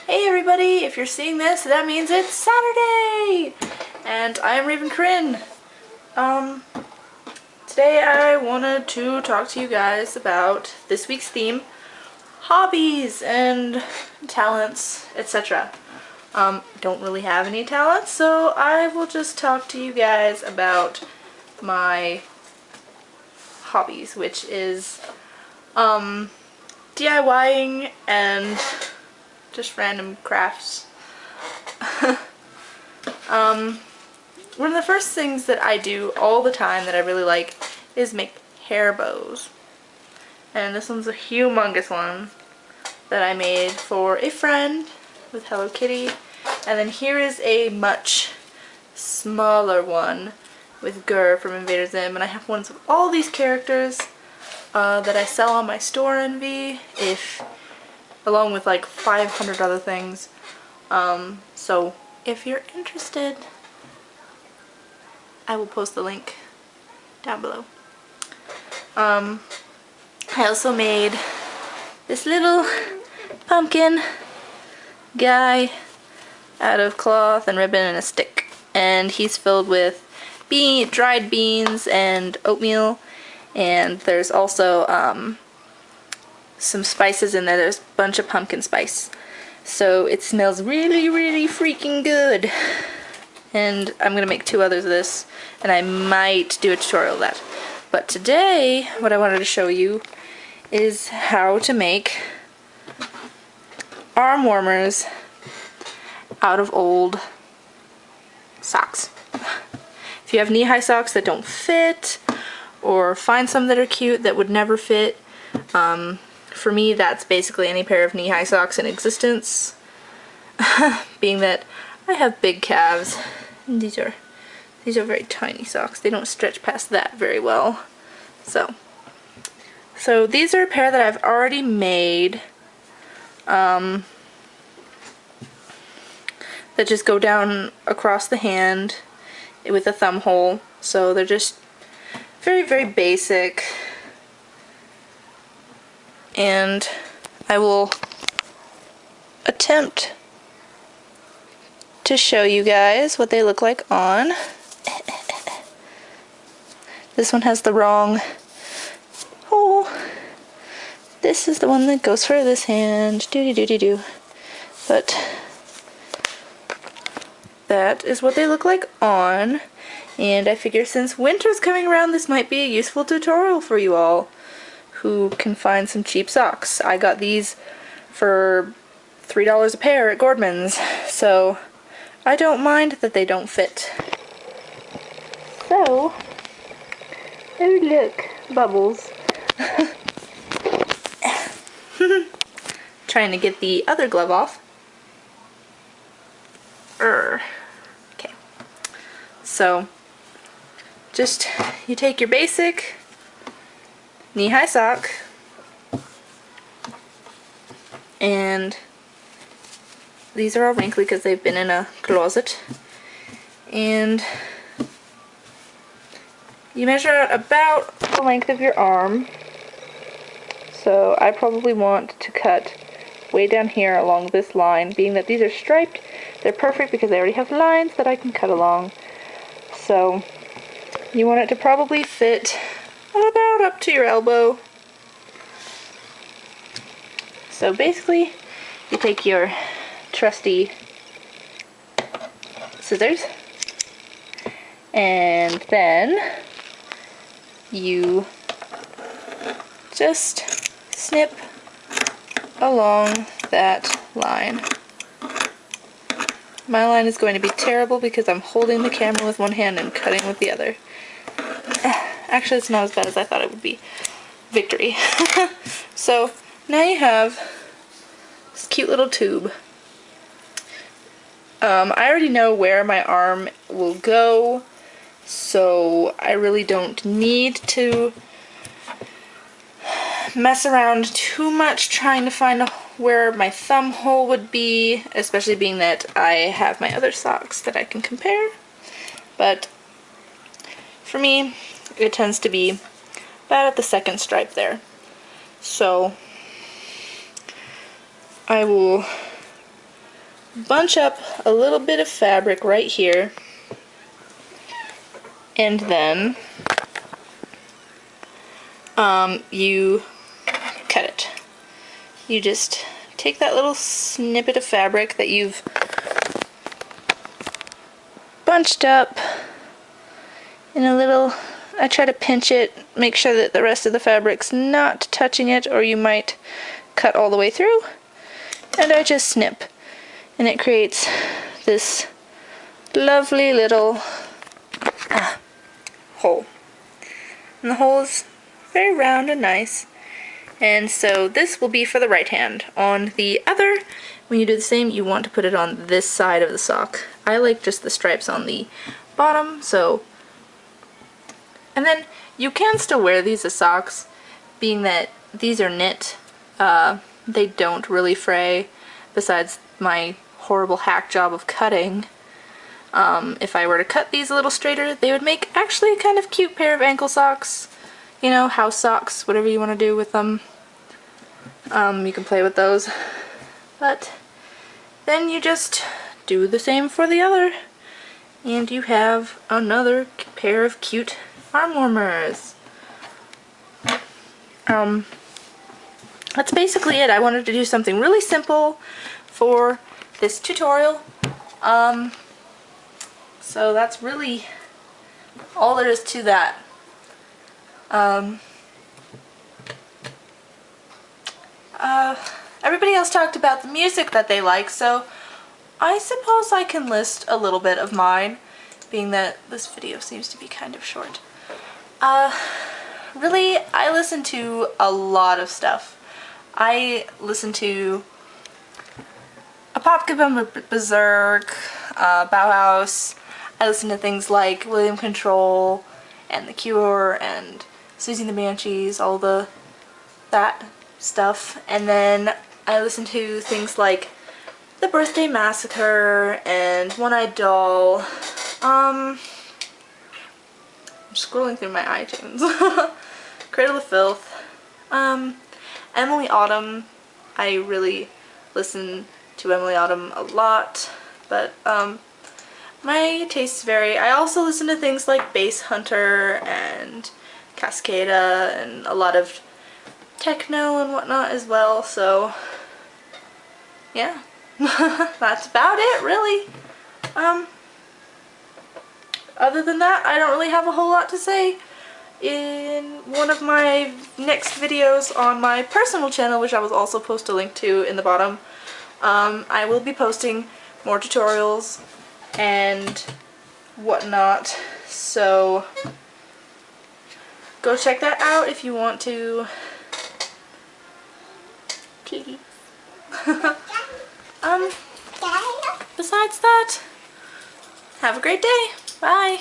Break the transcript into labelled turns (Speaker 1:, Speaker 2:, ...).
Speaker 1: Hey everybody, if you're seeing this, that means it's Saturday! And I am Rayvn. Today I wanted to talk to you guys about this week's theme, hobbies and talents, etc. Don't really have any talents, so I will just talk to you guys about my hobbies, which is DIYing and just random crafts. One of the first things that I do all the time that I really like is make hair bows. And this one's a humongous one that I made for a friend with Hello Kitty. And then here is a much smaller one with Gur from Invader Zim. And I have ones of all these characters that I sell on my store envy, along with like 500 other things. So if you're interested, I will post the link down below. I also made this little pumpkin guy out of cloth and ribbon and a stick, and he's filled with dried beans and oatmeal, and there's also some spices in there. There's a bunch of pumpkin spice, so it smells really, really freaking good. And I'm gonna make 2 others of this, and I might do a tutorial of that. But today, what I wanted to show you is how to make arm warmers out of old socks. If you have knee-high socks that don't fit, or find some that are cute that would never fit, for me that's basically any pair of knee-high socks in existence. Being that I have big calves, and these are very tiny socks. They don't stretch past that very well. So these are a pair that I've already made, that just go down across the hand with a thumb hole. So they're just very, very basic, and I will attempt to show you guys what they look like on. This one has the wrong hole. This is the one that goes for this hand. Doo-doo-doo-doo-doo. But that is what they look like on. And I figure since winter's coming around, this might be a useful tutorial for you all who can find some cheap socks. I got these for $3 a pair at Gordman's, so I don't mind that they don't fit. So, oh look, bubbles. Trying to get the other glove off. Okay. So, just, you take your basic knee-high sock, and these are all wrinkly because they've been in a closet, and you measure out about the length of your arm. So I probably want to cut way down here along this line, being that these are striped. They're perfect because they already have lines that I can cut along. So you want it to probably fit about up to your elbow. So basically, you take your trusty scissors, and then you just snip along that line. My line is going to be terrible because I'm holding the camera with one hand and cutting with the other. Actually, it's not as bad as I thought it would be. Victory. So now you have this cute little tube. I already know where my arm will go, so I really don't need to mess around too much trying to find where my thumb hole would be, especially being that I have my other socks that I can compare. But for me, it tends to be about at the second stripe there. So I will bunch up a little bit of fabric right here, and then you cut it. You just take that little snippet of fabric that you've bunched up in a little, I try to pinch it, make sure that the rest of the fabric's not touching it, or you might cut all the way through, and I just snip, and it creates this lovely little hole. And the hole is very round and nice. And so this will be for the right hand. On the other, when you do the same, you want to put it on this side of the sock. I like just the stripes on the bottom, so... And then you can still wear these as socks, being that these are knit. They don't really fray, besides my horrible hack job of cutting. If I were to cut these a little straighter, they would make actually a kind of cute pair of ankle socks. You know, house socks, whatever you want to do with them. You can play with those. But then you just do the same for the other, and you have another pair of cute arm warmers. That's basically it. I wanted to do something really simple for this tutorial. So that's really all there is to that. Everybody else talked about the music that they like, so I suppose I can list a little bit of mine, being that this video seems to be kind of short. Really, I listen to a lot of stuff. I listen to a Popka Berserk, Bauhaus. I listen to things like William Control and The Cure and Susie and the Banshees, all that stuff. And then I listen to things like The Birthday Massacre and One-Eyed Doll. I'm scrolling through my iTunes. Cradle of Filth. Emily Autumn. I really listen to Emily Autumn a lot, but my tastes vary. I also listen to things like Bass Hunter and Cascada and a lot of techno and whatnot as well, so yeah. That's about it, really. Other than that, I don't really have a whole lot to say. In one of my next videos on my personal channel, which I will also post a link to in the bottom, I will be posting more tutorials and whatnot, so go check that out if you want to. Kitty. Besides that, have a great day. Bye.